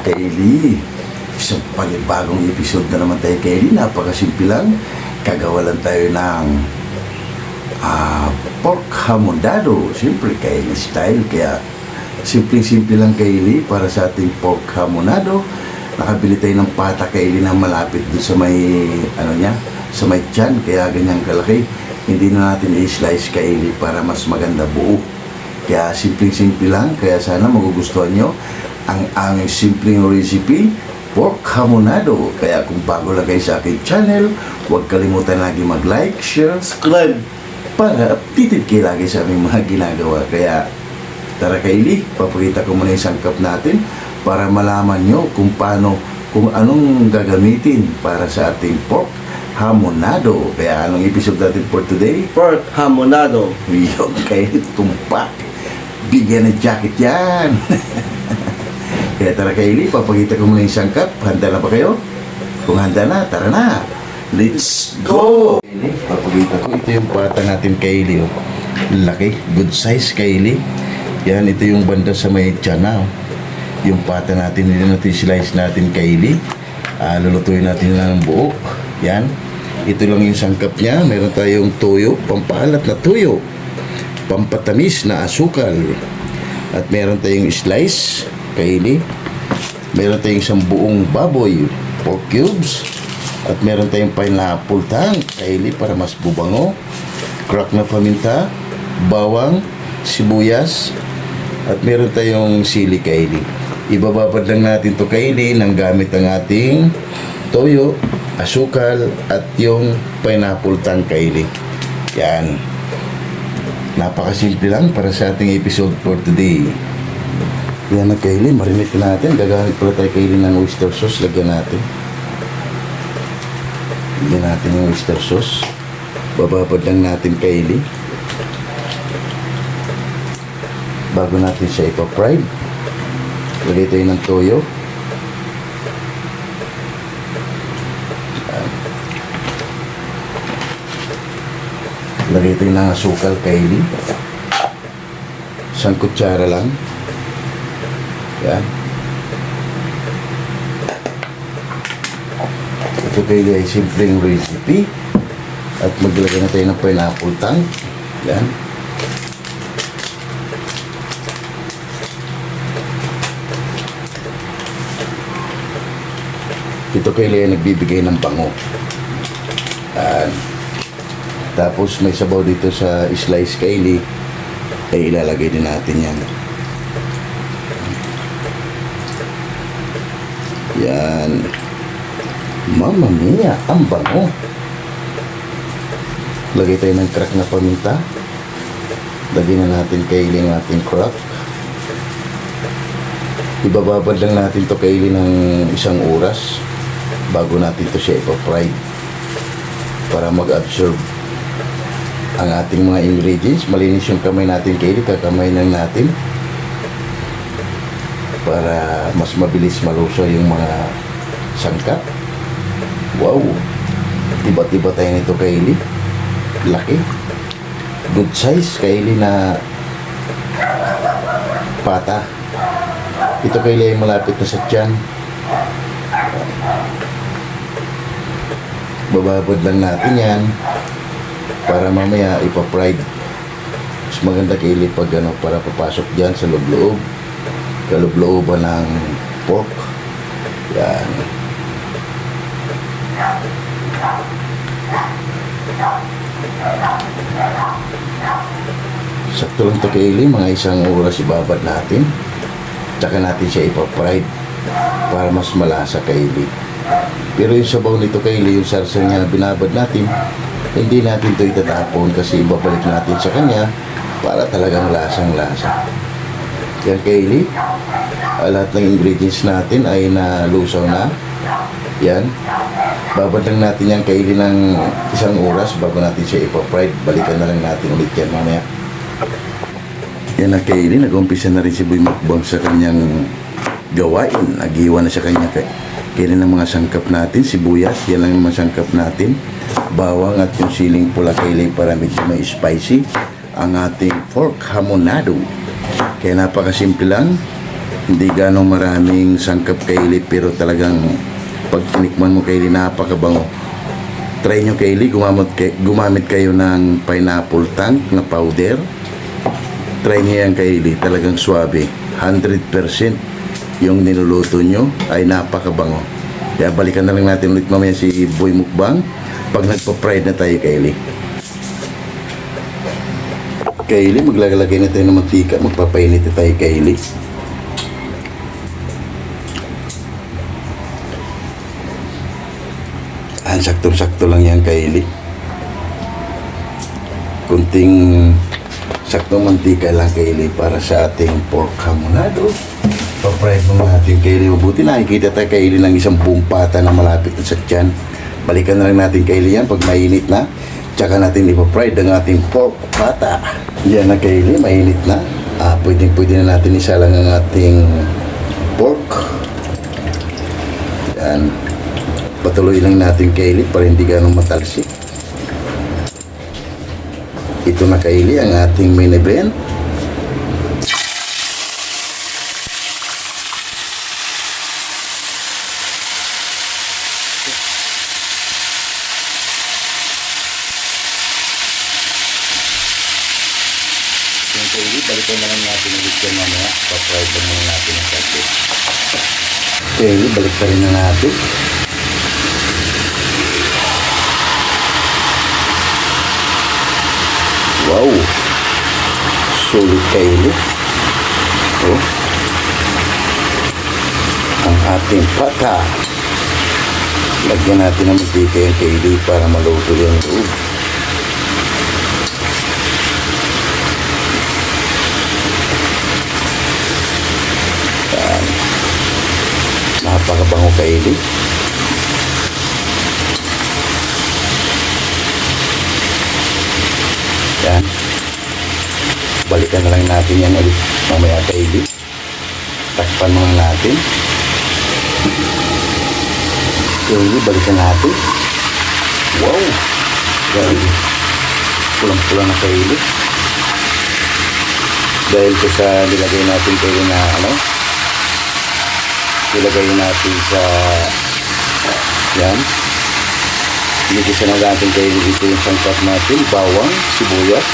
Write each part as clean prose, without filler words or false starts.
Kaylee, isang panibagong episode na naman tayo, Kaylee. Napakasimple lang. Kagawa lang tayo ng pork hamondado. Siyempre, Kaylee style. Kaya, simpleng-simple lang, Kaylee, para sa ating pork hamondado. Nakabili tayo ng pata, Kaylee, na malapit doon sa may, sa may tiyan. Kaya ganyang kalaki. Hindi na natin i-slice, Kaylee, para mas maganda buo. Kaya, simpleng-simple lang. Kaya sana magugustuhan nyo ang aming simpleng recipe, pork hamondado. Kaya kung bago lang kayo sa aking channel, huwag kalimutan lagi mag-like, share, subscribe para updated kayo lagi sa aming mga ginagawa. Kaya tara, Kaylee, papakita ko muna yung sangkap natin para malaman nyo kung anong gagamitin para sa ating pork hamondado. Kaya anong episode natin for today? Pork hamondado. Yung Kaylee, tumpak. Bigyan ng jacket yan. Kaya tara, Kaylee, papakita ko muna yung sangkap. Handa na ba kayo? Kung handa na, tara na. Let's go! Kaylee, papakita ko. Ito yung pata natin, Kaylee. Laki. Good size, Kaylee. Yan, ito yung banda sa may tiyan na. Yung pata natin, hindi natin slice natin, Kaylee. Lulutuin natin ng buo. Yan. Ito lang yung sangkap niya. Meron tayong tuyo, pampaalat na tuyo. Pampatamis na asukal. At meron tayong slice, Kaylee. Meron tayong isang buong baboy, pork cubes. At meron tayong pineapple tang, Kaylee, para mas bubango. Crack na paminta, bawang, sibuyas. At meron tayong sili, Kaylee. Ibababad lang natin to, Kaylee, nang gamit ang ating toyo, asukal, at yung pineapple tang, Kaylee. Yan. Napakasimple lang para sa ating episode for today. Yan na, Kaylee, marinate natin. Gagamit pala tayo, Kaylee, ng oyster sauce. Lagyan natin. Lagyan natin yung oyster sauce. Bababad lang natin, Kaylee, bago natin siya ipa-fried. Lagay tayo ng toyo. Lagay tayo ng asukal, Kaylee. Isang kutsara lang. Yan. Ito, Kaylee, ay simpleng recipe. At maglagay na tayo ng pineapple tang. Yan. Ito, Kaylee, ay nagbibigay ng bango. Yan. Tapos may sabaw dito sa slice, Kaylee, ay ilalagay din natin yan. Yan. Mamma mia, ang bango. Lagay tayo ng crack na paminta. Lagyan na natin, Kaylee, ng ating crack. Ibababad lang natin to, Kaylee, ng 1 oras bago natin to siya ipa-fry para mag-absorb ang ating mga ingredients. Malinis yung kamay natin, Kaylee. Kakamay lang natin para mas mabilis maluso yung mga sangkap. Wow! Tiba-tiba tayo nito, Kaylee. Laki. Good size, Kaylee, na pata. Ito, Kaylee, ay malapit na sa tiyan. Bababad lang natin yan para mamaya ipa-fried. Mas maganda, Kaylee, pag para papasok dyan sa loob-loob, kaloob-looban ng pork. Yan. Sakto lang to, Kaylee, mga 1 oras ibabad natin. Tsaka natin siya ipa-fried para mas malasa, Kaylee. Pero yung sabaw nito, Kaylee, yung sarsang niya na binabad natin, hindi natin ito itatapon kasi ibabalik natin sa kanya para talagang lasang-lasa. Yan, Kaylee. Lahat ng ingredients natin ay nalusaw na. Yan. Babad lang natin yan, Kaylee, ng 1 oras bago natin siya ipa-fried. Balikan na lang natin ulit yan mamaya. Yan na, Kaylee. Nag-umpisa na rin si Boy Mukbang sa kanyang gawain. Nag-iwan na sa kanya, Kaylee, ng mga sangkap natin. Sibuyas, yan lang yung mga sangkap natin. Bawang at yung siling pula, Kaylee, para medyo may spicy ang ating pork hamondado. Kaya napakasimple lang. Hindi ganong maraming sangkap Kaylee, pero talagang pag tinikman mo Kaylee, napakabango. Try nyo Kaylee, gumamit kayo ng pineapple tank na powder. Try nyo yan Kaylee, talagang swabe. 100% yung niluluto nyo ay napakabango. Kaya balikan na lang natin ulit mamaya si Boy Mukbang pag nagpa-fried na tayo Kaylee. Kaylee, maglalagay na tayo ng mantika, magpapainit na tayo Kaylee. Saktong-sakto lang yan Kaylee. Kunting saktong mantika lang Kaylee para sa ating pork hamonado. Pa-fried mo natin Kaylee. Mabuti nakikita tayo Kaylee ng isang buong pata na malapit na sa tiyan. Balikan na lang natin Kaylee yan pag mainit na. Tsaka natin ipa-fried ang ating pork pata. Yan na Kaylee, mainit na. Pwede na natin isalang ang ating pork. Yan. Patuloy lang natin Kaylee para hindi ganong matalsik. Ito na Kaylee ang ating main event. Yung Kaylee, balikan na lang natin ulit yan mamaya. Pa-fried lang muna natin ang saglit. Kaylee, balik pa rin na natin. Wow! Solid Kaylee. Oh. Ang ating pata. Lagyan natin ng mantika yung Kaylee para maluto yung loob. Napakabango Kaylee. Yan. Balikan na lang natin yan ulit mamaya Kaylee. Takpan muna natin. Kaylee, balikan natin. Wow! Grabe. Pulang-pula na Kaylee. Dahil ko sa nilagay natin Kaylee na nilagay natin sa yan. Inigisa na natin Kaylee dito yung sangkap natin, bawang, sibuyas.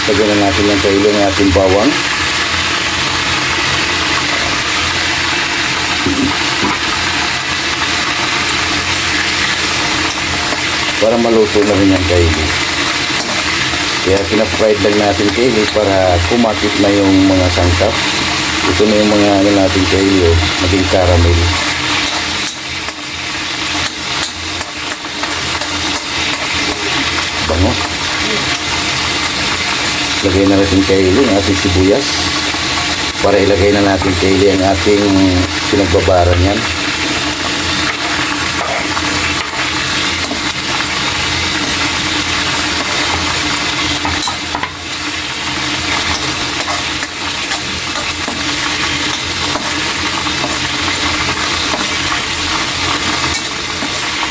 Lagyan na natin yung Kaylee ng ating bawang. Para maluto na rin yung Kaylee. Kaya pinap-fried lang natin Kaylee para kumakit na yung mga sangkap. Ito na yung mga natin Kaylee, maging caramel. Bango. Lagay na natin Kaylee ang ating sibuyas. Para ilagay na natin Kaylee ang ating pinagbabaran yan.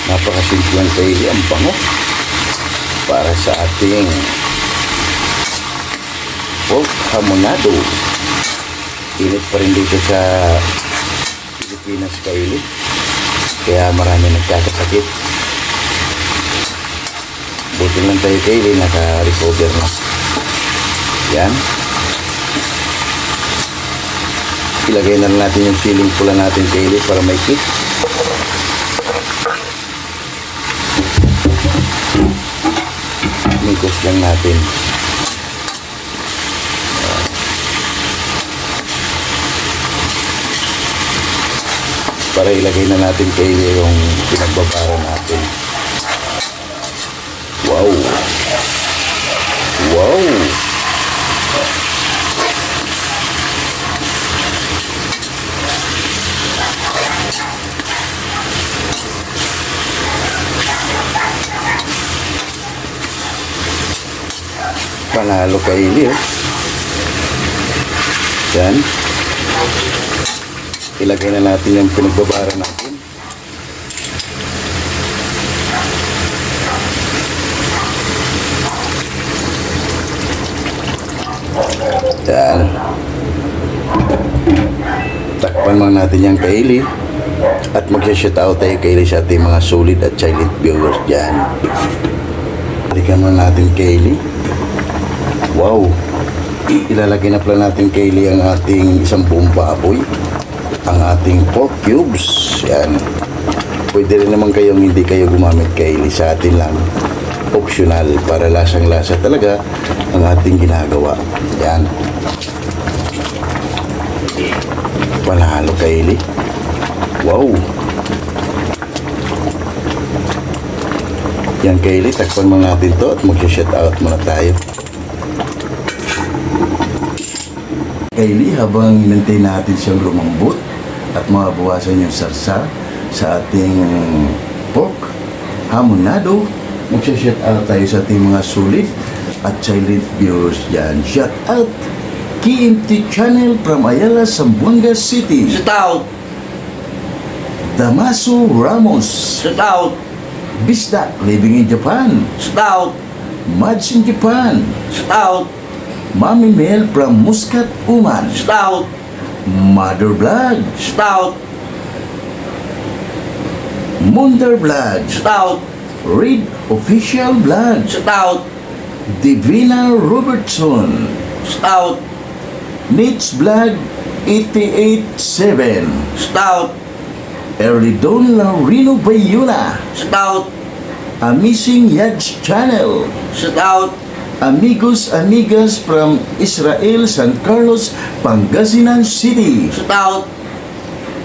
Napakasimple lang Kaylee, ang bango para sa ating pork hamonado. Init pa rin dito sa Pilipinas Kaylee, kaya marami nagkakasakit. Buti lang tayo Kaylee, naka-recover na. Yan. Ilagay na natin yung siling pula natin Kaylee para may kick. Mingkos lang natin. Para ilagay na natin Kaylee yung pinagbabara natin. Wow! Wow! Panalo Kaylee, oh. Yan. Ilagay na natin yung pinagbabara natin. Yan. Takpan lang natin yung Kaylee. At mag-shoutout tayo Kaylee sa ating mga solid at silent viewers dyan. Balikan mo natin Kaylee. Wow. Ilalagay na pala natin Kaylee ang ating isang buong baboy. Ang ating pork cubes. Yan. Pwede rin naman kayong hindi kayo gumamit Kaylee. Sa atin lang. Optional para lasang-lasa talaga ang ating ginagawa. Yan. Panalo Kaylee. Wow. Yan Kaylee, takpan mo natin to at mag-shoutout muna tayo. Kaylee, habang hinantay natin siyang lumambot at mabawasan yung sarsa sa ating pork hamonado, mag-shoutout tayo sa ating mga sulit at silent viewers dyan. Shoutout KMT Channel from Ayala, Zamboanga City. Shoutout! Damaso Ramos. Shoutout! Bisda, living in Japan. Shoutout! Mads in Japan. Shoutout! Mami Mel from Muscat, Oman. Shoutout! Mother Vlog. Shoutout! Munder Vlog. Shoutout! Read Official Vlog. Shoutout! Divina Robertson. Shoutout! Nits Vlog 887. Shoutout! Early Dawn Laurino Bayuna. Shoutout! Amazing Yads Channel. Shoutout! Amigos, amigas from Israel, San Carlos, Pangasinan City. Shoutout!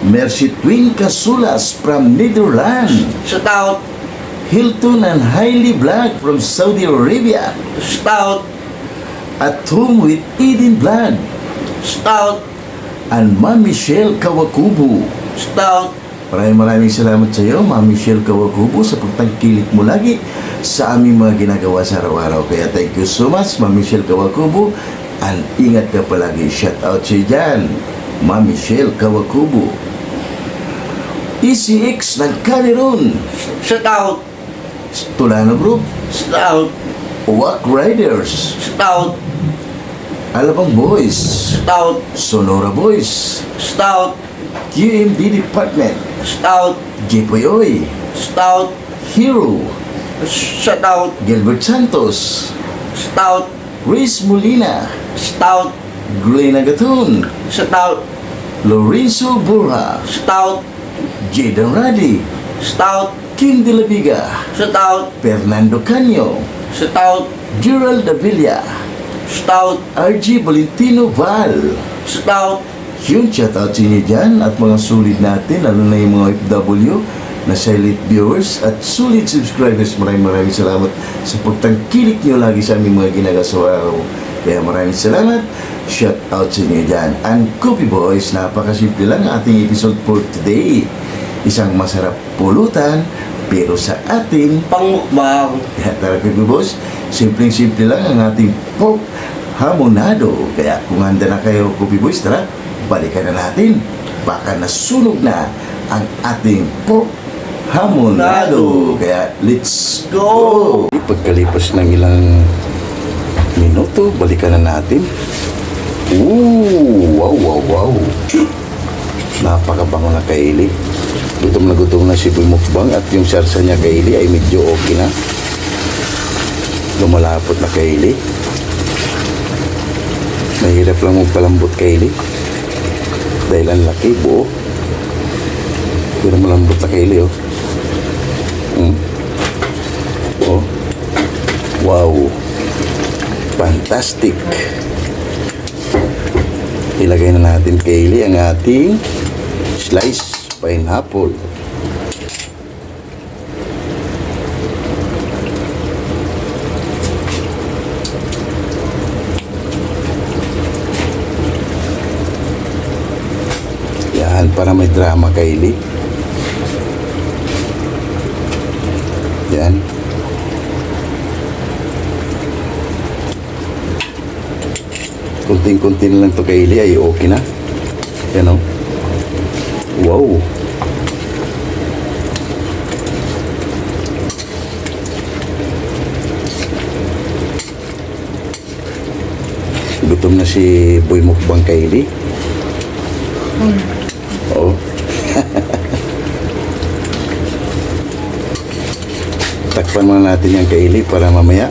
Mercy Twin Casulas from Netherlands. Shoutout! Hilton and Hailey Black from Saudi Arabia. Shoutout! At Home with Eden Black. Shoutout! And Ma'am Michelle Kawakubo. Shoutout! Maraming salamat sa iyo, Ma'am Michelle Kawakubo, sa pagtangkilik mo lagi sa aming mga ginagawa sa araw-araw. Kaya thank you so much, Ma'am Michelle Kawakubo. And ingat ka palagi. Shout out sa iyo dyan, Ma'am Michelle Kawakubo. ECX ng Cameroon. Shoutout! Tulano Group. Shoutout! Uwak Riders. Shoutout! Alabang Boys. Shoutout! Sonora Boys. Shoutout! QMD Department. Shoutout! Jepoyoy. Shoutout! Hero. Shoutout! Gilbert Santos. Shoutout! Chris Molina. Shoutout! Glenn Agaton. Shoutout! Lorenzo Burha. Shoutout! Jaden Radi. Shoutout! Kim De La Viga. Shoutout! Fernando Canyo. Shoutout! Gerald Davila. Shoutout! RG Valentino Val. Shoutout! Yun, shout out sa inyo dyan at mga sulit natin, lalo na yung mga OFW na silent viewers at sulit subscribers. Maraming salamat sa pagtangkilik nyo lagi sa aming mga ginagawa sa araw. Kaya maraming salamat. Shout out sa inyo dyan. And Coffee Boys, napakasimple lang ang ating episode for today. Isang masarap pulutan, pero sa ating Pangmukbang! kaya tara Coffee Boys, simpleng-simple lang ang ating pork hamonado. Kaya kung handa na kayo Coffee Boys, tara, balikan na natin. Baka nasunog na ang ating pork hamonado. Kaya let's go! Pagkalipas ng ilang minuto, balikan na natin. Ooh, wow. Napakabango na Kaylee. Gutom na si Boy Mukbang at yung sarsa niya Kaylee ay medyo okay na. Lumalapot na Kaylee. Mahirap lang magpalambot Kaylee. Dahil ang laki, buo. Pero malambot na Kaylee, oh. Oh. Wow. Fantastic. Ilagay na natin Kaylee ang ating slice pineapple. Yan, para may drama Kaylee. Yan. Kunting-kunti na lang to Kaylee ay okay na. Yan o. Wow. Gutom na si Boy Mukbang Kylie. Oh. Takpan muna natin yung Kylie para mamaya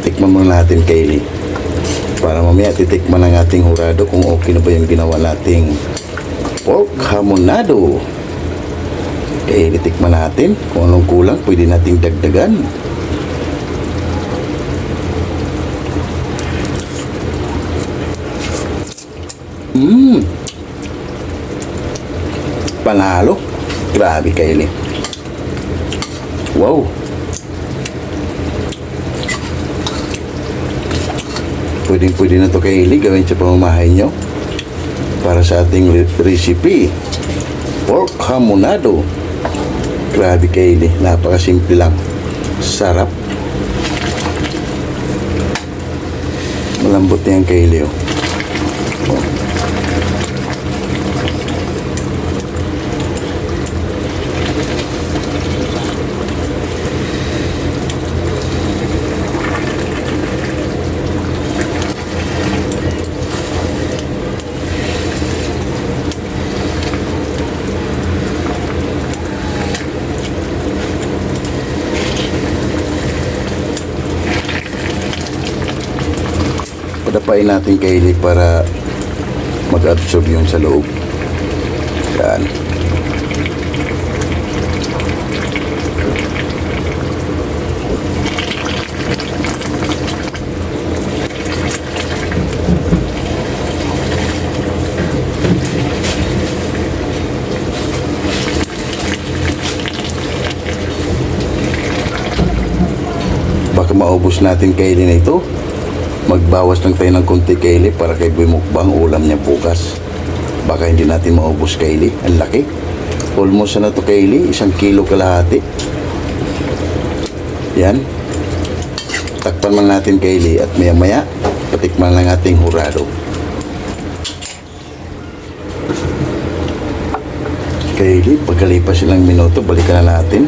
tikman muna natin Kylie. Para mamaya titikman ng ating hurado kung okay na ba yung ginawa nating pork hamonado. Kylie, tikman natin kung anong kulang, pwede nating dagdagan. Panalo. Grabe Kylie. Wow. Pwede na to Kylie, gawin sa pamamahay nyo para sa ating recipe pork hamonado. Grabe Kylie, napakasimple lang, sarap, malambot na yan Kylie. Padapain natin Kylie para mag-absorb yung sa loob. Yan. Baka maubos natin Kylie na ito. Magbawas lang tayo ng konti Kylie para kay Boy Mukbang ulam niya bukas. Baka hindi natin maubos Kylie. Ang laki. Almost na to Kylie, 1 kilo kalahati. Yan. Takpan man natin Kylie at maya maya patikman lang ating hurado. Kylie, pagkalipas ilang minuto balikan na natin.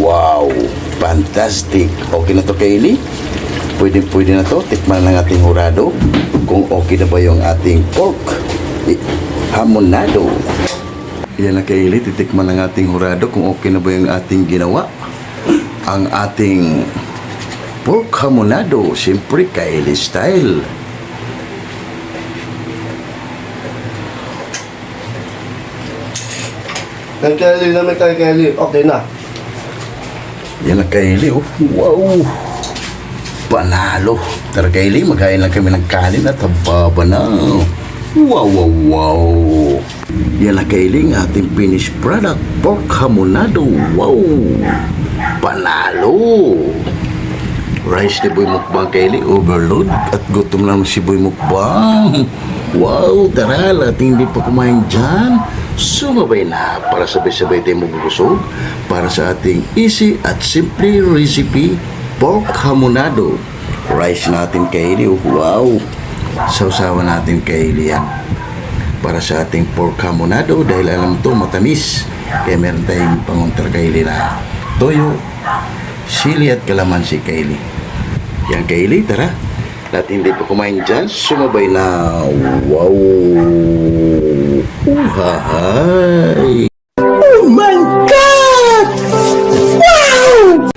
Wow, fantastic. Okay na to Kylie. Pwede na to. Tikman ng ating hurado kung okay na ba yung ating pork hamonado. Yan na Kylie, titikman ng ating hurado kung okay na ba yung ating ginawa. Ang ating pork hamonado, siyempre Kylie style. Kylie naman tayo Kylie. Okay na. Yan na Kylie, oh. Wow, panalo. Tara Kylie, magkain lang kami ng kanin at hababa na. Wow, wow, wow. Yan na Kylie, ang ating finished product, pork hamonado. Wow, panalo. Rice ni Boy Mukbang Kylie, overload. At gutom naman si Boy Mukbang. Wow, tara, ating hindi pa kumain dyan. Sumabay na para sabay-sabay tayo magugusog para sa ating easy at simple recipe pork hamonado. Rice natin Kylie, wow. Sausawan natin Kylie yan para sa ating pork hamonado dahil alam to matamis. Kaya meron tayong pangunter Kylie na toyo, sili at kalamansi Kylie. Yan Kylie, tara. At hindi pa kumain dyan, sumabay na. Wow. Uhahay. Oh my God! Wow!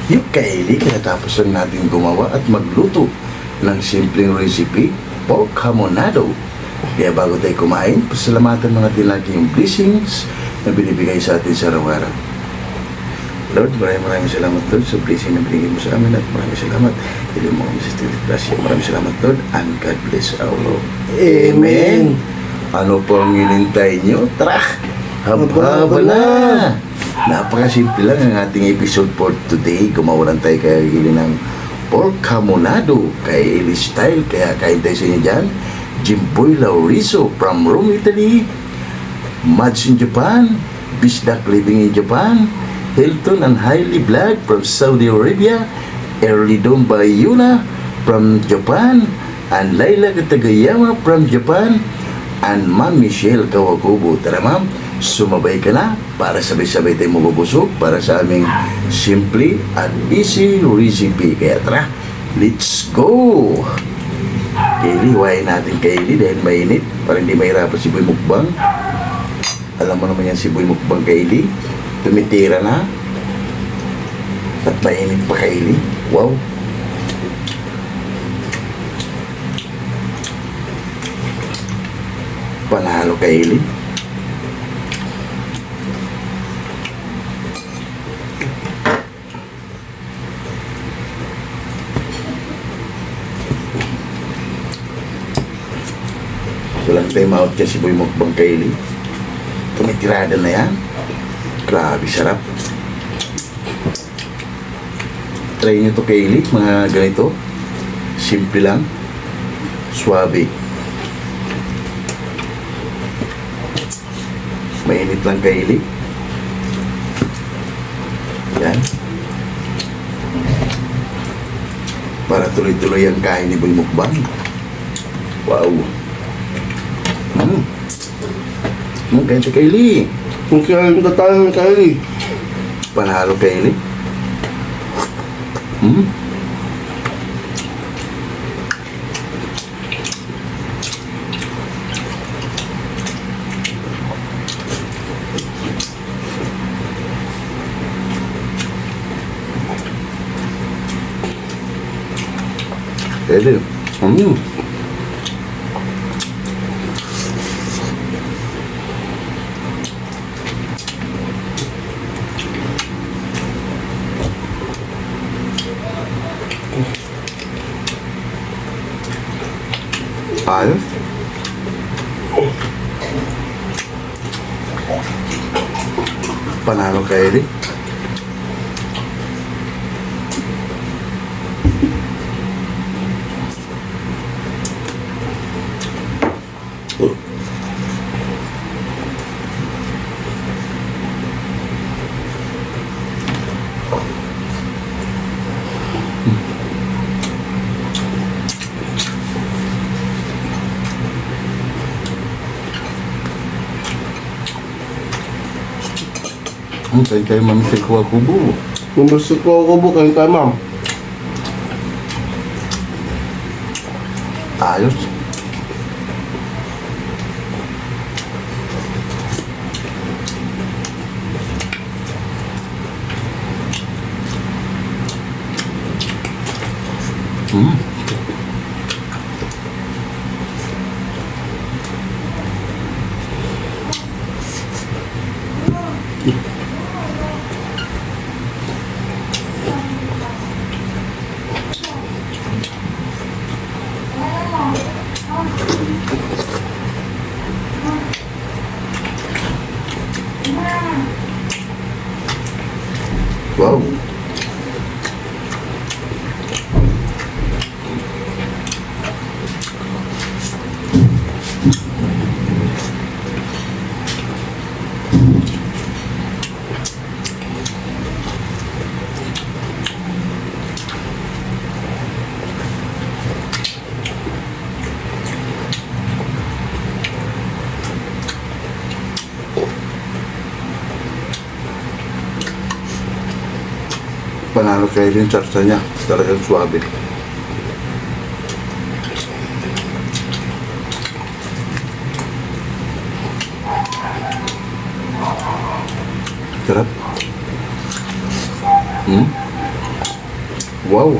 Yung Kylie, katapos lang natin gumawa at magluto ng simpleng recipe, pork hamonado. Kaya bago tayo kumain, pasalamatan mga natin lagi yung blessings na binibigay sa atin sa araw-araw. Lord, maraming salamat Lord sa blessing na binigay mo sa amin at maraming salamat. Hindi mo kami sa Stilit Grasya. Maraming salamat Lord and God bless our Lord. Amen. Ano po ang inintay nyo? Tara! Haba na! Napakasimple lang ang ating episode for today. Gumawa lang tayo kaya gili ng pork hamonado kay Eli Style. Kaya kain tayo sa inyo dyan. Jimboy Lauriso from Rome, Italy. Mads in Japan. Bisdak living in Japan. Hilton and Hailey Black from Saudi Arabia. Early Domba Yuna from Japan. And Laila Katagayama from Japan. And Ma'am Michelle Kawakubo. Tara ma'am, Sumabay ka na para sabay-sabay tayo mabubusog para sa aming simple at easy recipe. Kaya tara, let's go! Kaylee, huwain natin Kaylee dahil mainit para hindi mahirapan si Boy Mukbang. Alam mo naman yan si Boy Mukbang, Kaylee. Tumitira na. At mainit pa, Kaylee. Wow! Panalo, Kaylee. Walang time out yan si Boy Mukbang, Kaylee. Tumitirada na yan. Grabe, sarap. Try nyo to, Kaylee, mga ganito. Simple lang. Suwabe. Mainit lang, Kaylee. Yan. Para tuloy-tuloy ang kain ni Boy Mukbang. Wow. Ganito, Kaylee. Kung kailan na tayo, Kylie. Panalo, Kaylee. Kaylee. Ayos. Panalo, Kaylee. Kayo mami sa kuha kubo. Numbers ko ako po, kain tayo, ma'am. Ayos. Wow. Panalo kayo din charsa niya. Talagang suwabe. Sarap. Wow.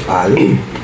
Ayos.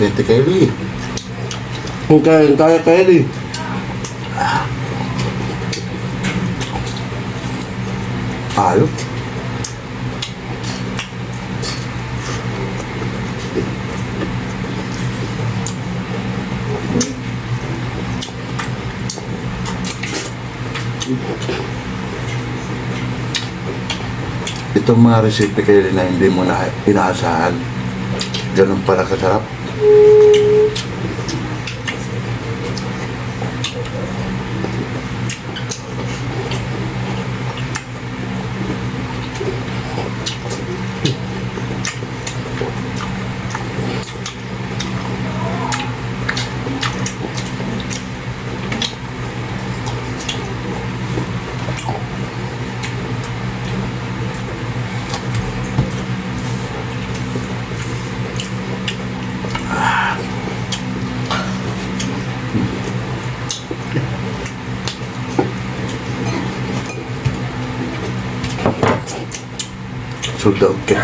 Kaya Kylie. Kung kain tayo Kylie. Alo. Itong mga recipe kayo na hindi mo na inaasahan, ganun pala kasarap. Sudah oke.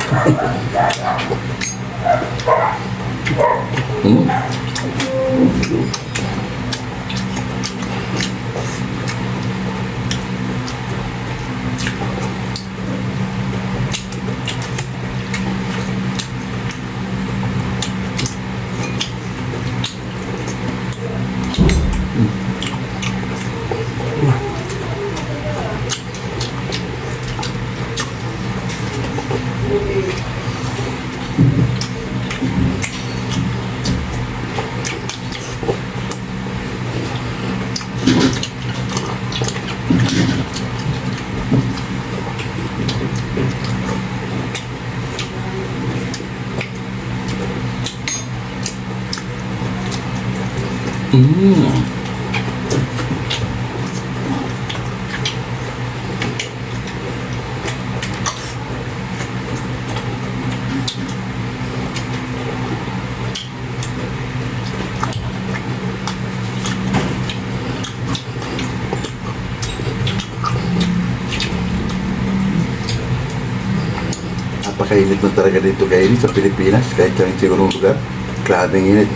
Napakainit na talaga dito kayo sa Pilipinas, kahit sa sigurong lugar. Grabing init.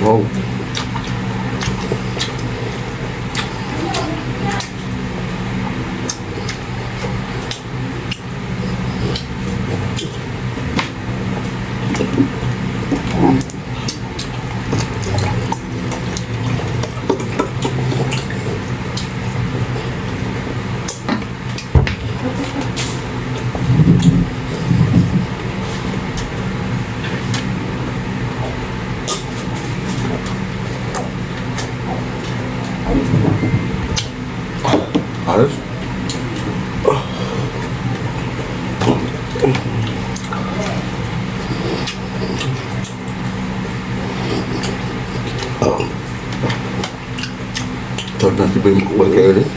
Wow. Harus. Ito nanti ba yung makukuha kayo ulit?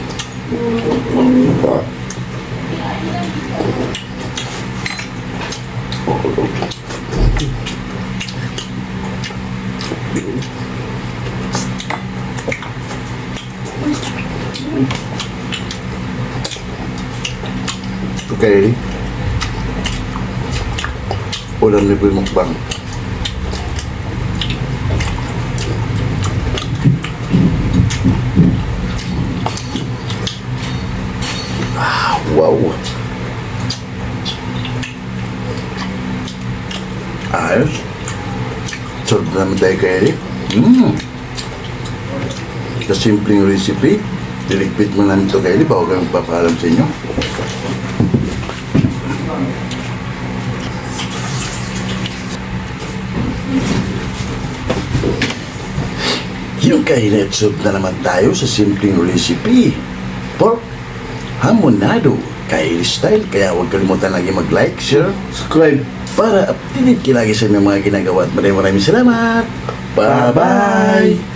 Okay. Ulang libre mukbang. Wow. Ayos. Sarap na naman tayo kay Eric. Sa simpleng recipe, diligpit mo namin ito kay Eric bago kami papaalam sa inyo. Yung kainit soup na naman tayo sa simpleng recipe. Pork hamonado, Kylie style. Kaya huwag kalimutan lagi mag-like, share, Subscribe. para updated ka lagi sa mga ginagawa. At maraming salamat. Bye-bye!